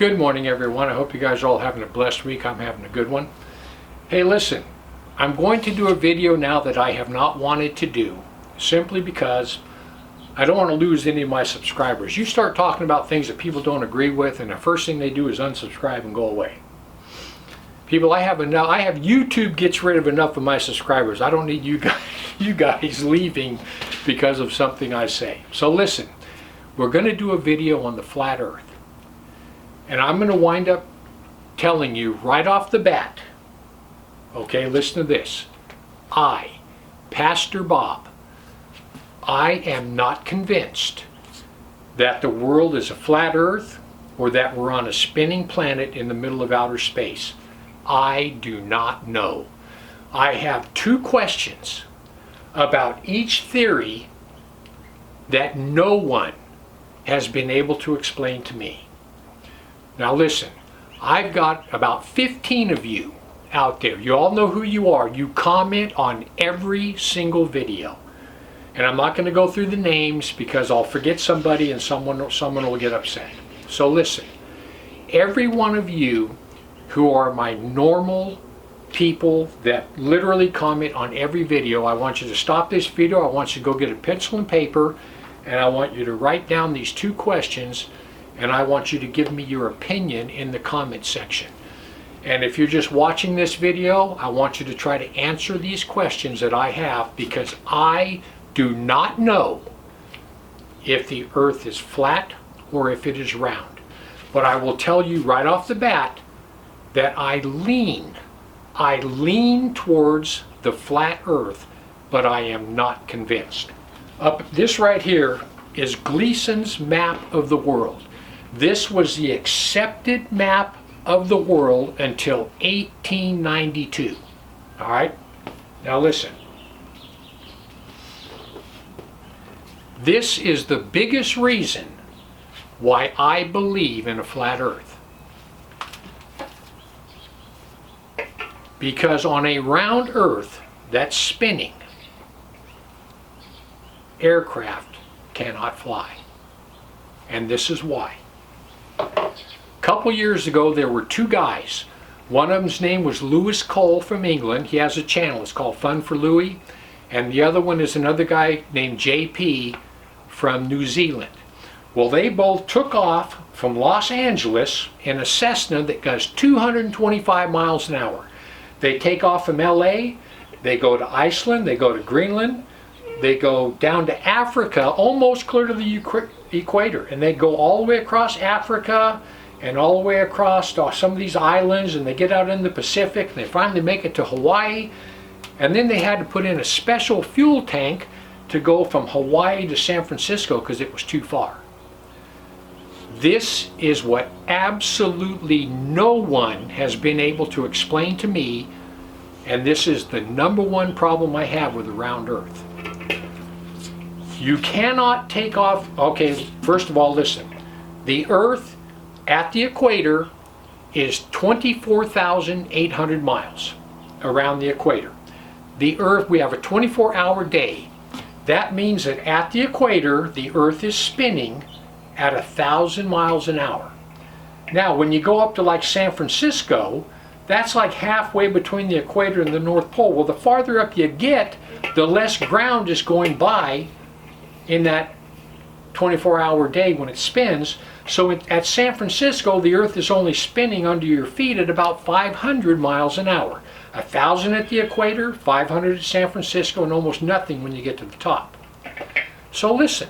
Good morning, everyone. I hope you guys are all having a blessed week. I'm having a good one. Hey, listen, I'm going to do a video now that I have not wanted to do, simply because I don't want to lose any of my subscribers. You start talking about things that people don't agree with, and the first thing they do is unsubscribe and go away. People, I have YouTube gets rid of enough of my subscribers. I don't need you guys leaving because of something I say. So listen, we're going to do a video on the flat earth. And I'm going to wind up telling you right off the bat, okay, listen to this. I, Pastor Bob, I am not convinced that the world is a flat earth or that we're on a spinning planet in the middle of outer space. I do not know. I have two questions about each theory that no one has been able to explain to me. Now listen, I've got about 15 of you out there. You all know who you are. You comment on every single video. And I'm not going to go through the names because I'll forget somebody and someone will get upset. So listen, every one of you who are my normal people that literally comment on every video, I want you to stop this video. I want you to go get a pencil and paper, and I want you to write down these two questions, and I want you to give me your opinion in the comment section. And if you're just watching this video, I want you to try to answer these questions that I have, because I do not know if the earth is flat or if it is round. But I will tell you right off the bat that I lean towards the flat earth, but I am not convinced. This right here is Gleason's map of the world. This was the accepted map of the world until 1892. All right? Now listen. This is the biggest reason why I believe in a flat earth. Because on a round earth that's spinning, aircraft cannot fly. And this is why. A couple years ago, there were two guys. One of them's name was Lewis Cole from England. He has a channel. It's called Fun for Louie. And the other one is another guy named JP from New Zealand. Well, they both took off from Los Angeles in a Cessna that goes 225 miles an hour. They take off from LA, they go to Iceland, they go to Greenland, they go down to Africa, almost clear to the equator, and they go all the way across Africa and all the way across some of these islands, and they get out in the Pacific, and they finally make it to Hawaii. And then they had to put in a special fuel tank to go from Hawaii to San Francisco because it was too far. This is what absolutely no one has been able to explain to me, and this is the number one problem I have with the round earth. You cannot take off. Okay, first of all, listen. The earth at the equator is 24,800 miles around the equator. The earth, we have a 24-hour day. That means that at the equator, the earth is spinning at 1,000 miles an hour. Now, when you go up to like San Francisco, that's like halfway between the equator and the North Pole. Well, the farther up you get, the less ground is going by in that 24-hour day when it spins. So at San Francisco, the earth is only spinning under your feet at about 500 miles an hour. 1,000 at the equator, 500 at San Francisco, and almost nothing when you get to the top. So listen.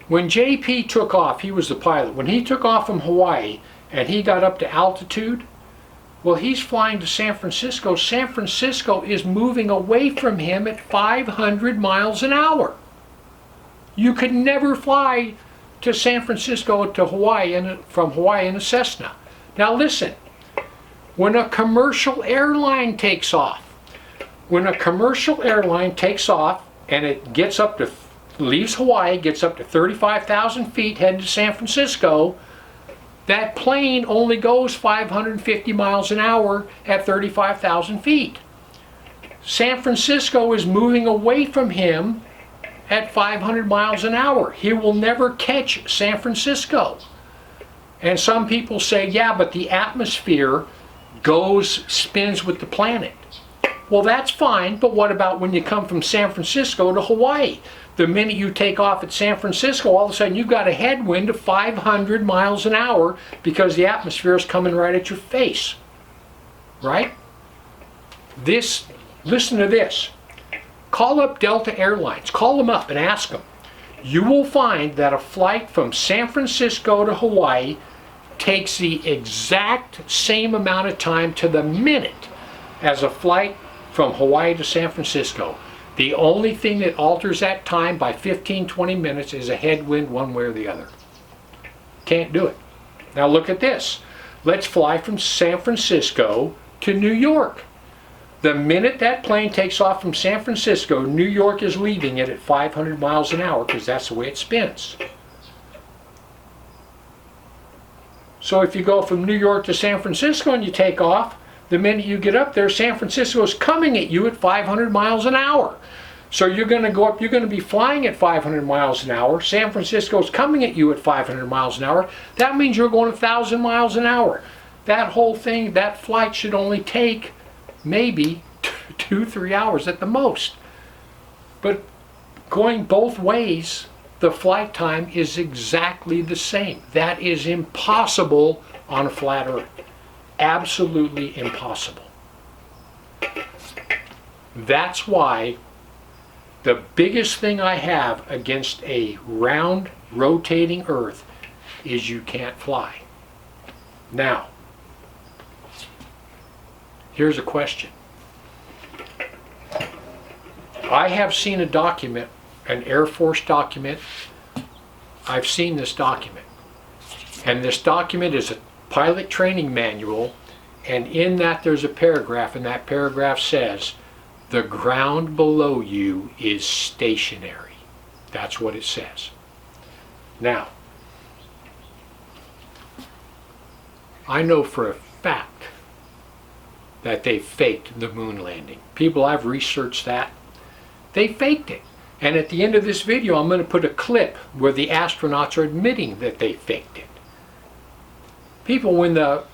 When JP took off, he was the pilot. When he took off from Hawaii and he got up to altitude, well, he's flying to San Francisco. San Francisco is moving away from him at 500 miles an hour. You could never fly to San Francisco to Hawaii from Hawaii in a Cessna. Now listen, when a commercial airline takes off, and it gets up to, leaves Hawaii, gets up to 35,000 feet, heading to San Francisco, that plane only goes 550 miles an hour at 35,000 feet. San Francisco is moving away from him at 500 miles an hour. He will never catch San Francisco. And some people say, yeah, but the atmosphere spins with the planet. Well, that's fine, but what about when you come from San Francisco to Hawaii? The minute you take off at San Francisco, all of a sudden you've got a headwind of 500 miles an hour because the atmosphere is coming right at your face. Right? Listen to this. Call up Delta Airlines. Call them up and ask them. You will find that a flight from San Francisco to Hawaii takes the exact same amount of time to the minute as a flight from Hawaii to San Francisco. The only thing that alters that time by 15-20 minutes is a headwind one way or the other. Can't do it. Now look at this. Let's fly from San Francisco to New York. The minute that plane takes off from San Francisco, New York is leaving it at 500 miles an hour because that's the way it spins. So if you go from New York to San Francisco and you take off, the minute you get up there, San Francisco is coming at you at 500 miles an hour. So you're going to go up, you're going to be flying at 500 miles an hour. San Francisco is coming at you at 500 miles an hour. That means you're going 1,000 miles an hour. That whole thing, that flight should only take maybe 2-3 hours at the most. But going both ways, the flight time is exactly the same. That is impossible on a flat Earth. Absolutely impossible. That's why the biggest thing I have against a round, rotating Earth is you can't fly. Now, here's a question. I have seen a document, an Air Force document. I've seen this document. And this document is a pilot training manual, and in that there's a paragraph, and that paragraph says, the ground below you is stationary. That's what it says. Now, I know for a fact that they faked the moon landing. People, I've researched that. They faked it. And at the end of this video, I'm going to put a clip where the astronauts are admitting that they faked it. People, when the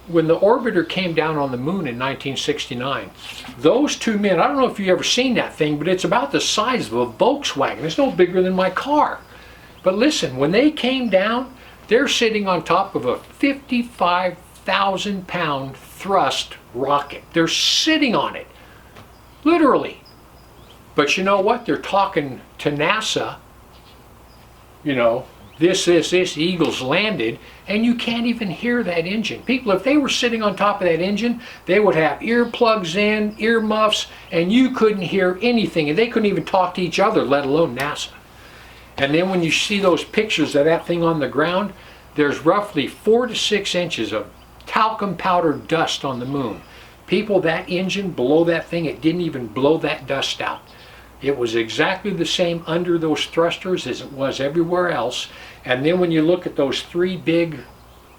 orbiter came down on the moon in 1969, those two men, I don't know if you've ever seen that thing, but it's about the size of a Volkswagen. It's no bigger than my car. But listen, when they came down, they're sitting on top of a 55,000-pound thrust rocket. They're sitting on it, literally. But you know what? They're talking to NASA, you know, this Eagle's landed, and you can't even hear that engine. People, if they were sitting on top of that engine, they would have earplugs in, earmuffs, and you couldn't hear anything, and they couldn't even talk to each other, let alone NASA. And then when you see those pictures of that thing on the ground, there's roughly 4 to 6 inches of talcum powder dust on the moon. People, that engine below that thing, it didn't even blow that dust out. It was exactly the same under those thrusters as it was everywhere else. And then when you look at those 3 big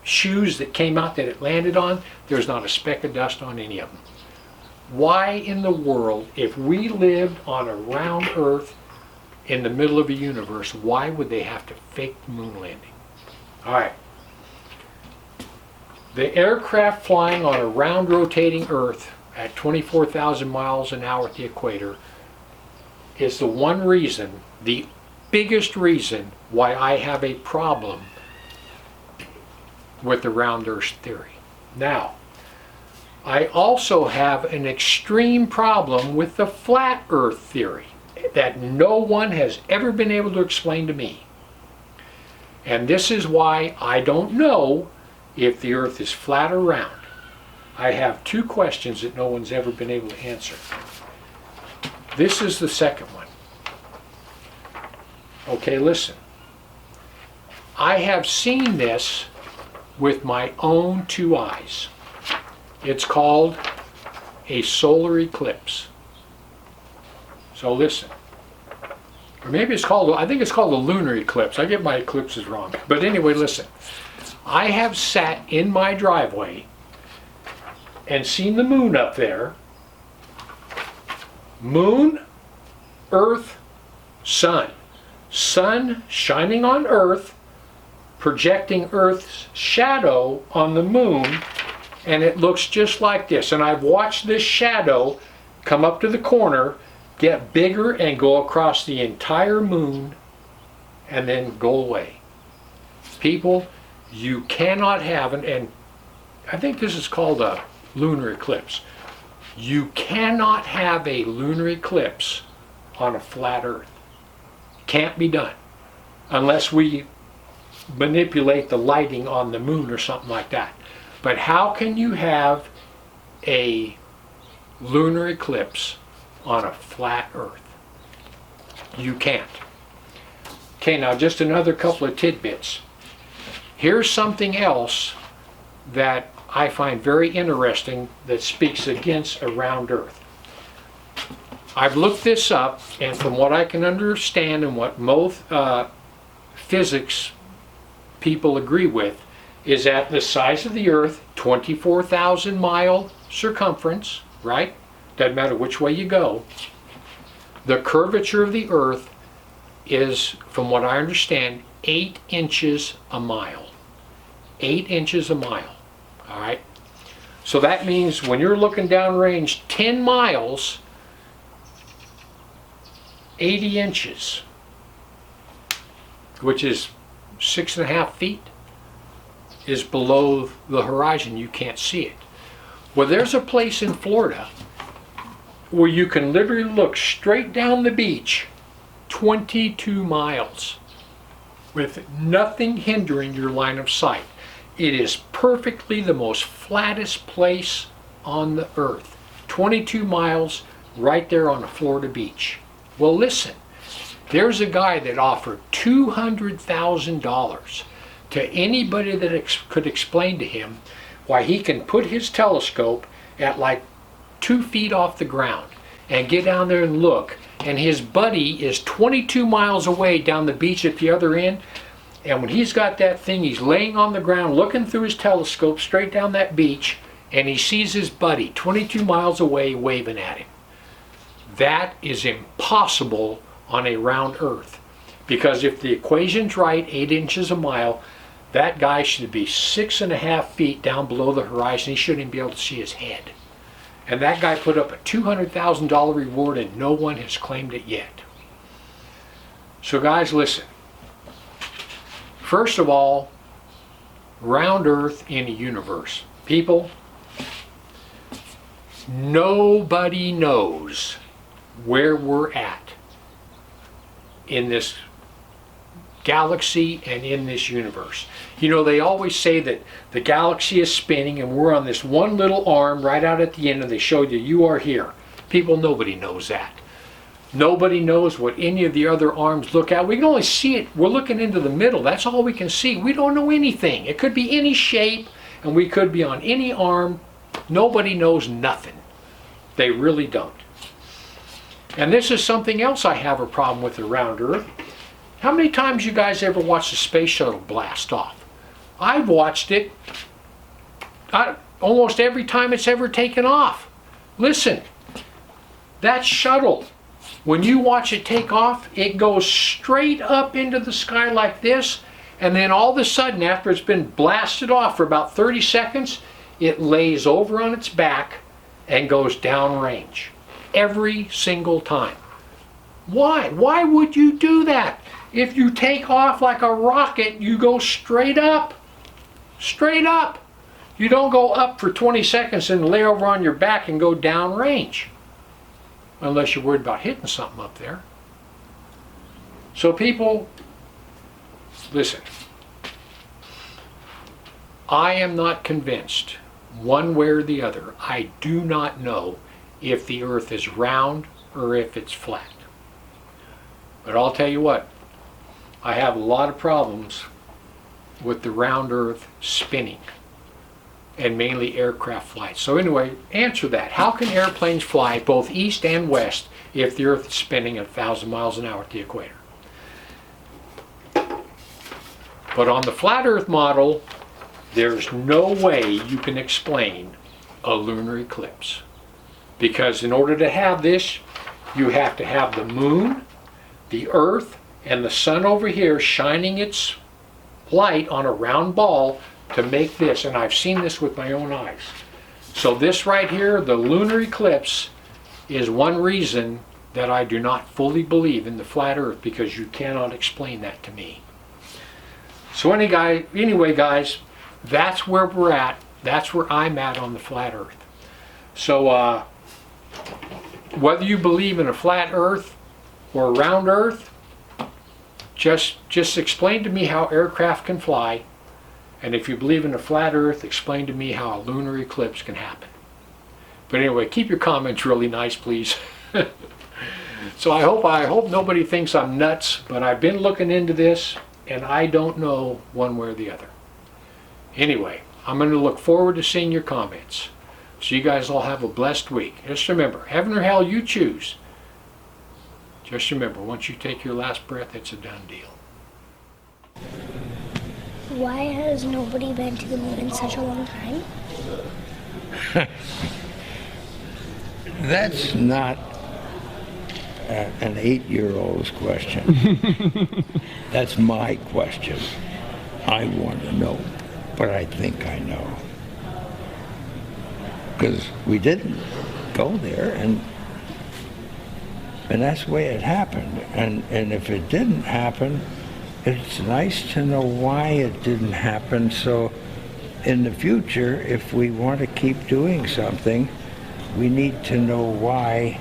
shoes that came out that it landed on, there's not a speck of dust on any of them. Why in the world, if we lived on a round Earth in the middle of a universe, why would they have to fake the moon landing? All right. The aircraft flying on a round rotating Earth at 24,000 miles an hour at the equator is the one reason, the biggest reason why I have a problem with the round Earth theory. Now, I also have an extreme problem with the flat Earth theory that no one has ever been able to explain to me. And this is why I don't know if the Earth is flat or round. I have 2 questions that no one's ever been able to answer. This is the second one. Okay, listen. I have seen this with my own 2 eyes. It's called a solar eclipse. So listen. Or maybe it's called, I think it's called a lunar eclipse. I get my eclipses wrong. But anyway, listen. I have sat in my driveway and seen the moon up there. Moon, Earth, Sun. Sun shining on Earth, projecting Earth's shadow on the moon, and it looks just like this. And I've watched this shadow come up to the corner, get bigger, and go across the entire moon, and then go away. People, you cannot have, and I think this is called a lunar eclipse. You cannot have a lunar eclipse on a flat Earth. Can't be done unless we manipulate the lighting on the moon or something like that. But how can you have a lunar eclipse on a flat Earth? You can't. Okay, now just another couple of tidbits. Here's something else that I find very interesting that speaks against a round Earth. I've looked this up, and from what I can understand and what most physics people agree with, is that the size of the Earth, 24,000 mile circumference, right? Doesn't matter which way you go. The curvature of the Earth is, from what I understand, 8 inches a mile. 8 inches a mile. All right. So that means when you're looking downrange 10 miles, 80 inches, which is 6.5 feet, is below the horizon. You can't see it. Well, there's a place in Florida where you can literally look straight down the beach 22 miles with nothing hindering your line of sight. It is perfectly the most flattest place on the earth. 22 miles right there on a Florida beach. Well, listen, there's a guy that offered $200,000 to anybody that could explain to him why he can put his telescope at like 2 feet off the ground and get down there and look, and his buddy is 22 miles away down the beach at the other end. And when he's got that thing, he's laying on the ground looking through his telescope straight down that beach, and he sees his buddy 22 miles away waving at him. That is impossible on a round Earth, because if the equation's right, 8 inches a mile, that guy should be 6.5 feet down below the horizon. He shouldn't even be able to see his head. And that guy put up a $200,000 reward, and no one has claimed it yet. So guys, listen. First of all, round Earth in a universe. People, nobody knows where we're at in this galaxy and in this universe. You know, they always say that the galaxy is spinning and we're on this one little arm right out at the end, and they show you are here. People, nobody knows that. Nobody knows what any of the other arms look at. We can only see it. We're looking into the middle. That's all we can see. We don't know anything. It could be any shape, and we could be on any arm. Nobody knows nothing. They really don't. And this is something else I have a problem with around Earth. How many times you guys ever watched the space shuttle blast off? I've watched it almost every time it's ever taken off. Listen, that shuttle, when you watch it take off, it goes straight up into the sky like this, and then all of a sudden, after it's been blasted off for about 30 seconds, it lays over on its back and goes downrange. Every single time. Why? Why would you do that? If you take off like a rocket, you go straight up. Straight up. You don't go up for 20 seconds and lay over on your back and go downrange. Unless you're worried about hitting something up there. So people, listen. I am not convinced, one way or the other. I do not know if the Earth is round or if it's flat. But I'll tell you what, I have a lot of problems with the round Earth spinning, and mainly aircraft flights. So anyway, answer that. How can airplanes fly both east and west if the Earth is spinning at 1,000 miles an hour at the equator? But on the flat Earth model, there's no way you can explain a lunar eclipse. Because in order to have this, you have to have the moon, the Earth, and the sun over here shining its light on a round ball to make this, and I've seen this with my own eyes. So this right here, the lunar eclipse, is one reason that I do not fully believe in the flat earth, because you cannot explain that to me. So anyway guys, that's where we're at. That's where I'm at on the flat earth. So whether you believe in a flat earth or a round earth, just explain to me how aircraft can fly. And if you believe in a flat earth, explain to me how a lunar eclipse can happen. But anyway, keep your comments really nice, please. So I hope nobody thinks I'm nuts, but I've been looking into this and I don't know one way or the other. Anyway, I'm going to look forward to seeing your comments. So you guys all have a blessed week. Just remember, heaven or hell, you choose. Just remember, once you take your last breath, it's a done deal. Why has nobody been to the moon in such a long time? That's not an 8-year-old's question. That's my question. I want to know, but I think I know. Because we didn't go there, and that's the way it happened. And if it didn't happen, it's nice to know why it didn't happen, so in the future, if we want to keep doing something, we need to know why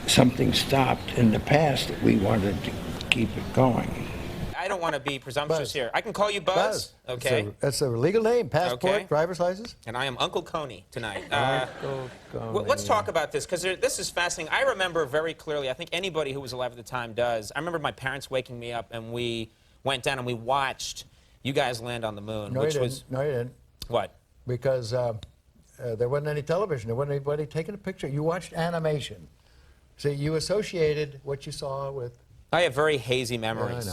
something stopped in the past that we wanted to keep it going. I don't want to be presumptuous Buzz. here. I can call you Buzz, okay? That's a legal name, passport, Okay. driver's license. And I am Uncle Coney tonight. Uncle Coney. Let's talk about this, because this is fascinating. I remember very clearly, I think anybody who was alive at the time does. I remember my parents waking me up, and we went down and we watched you guys land on the moon, No, which you was... didn't. No, you didn't. What? Because there wasn't any television. There wasn't anybody taking a picture. You watched animation. See, you associated what you saw with... I have very hazy memories. Yeah, I know.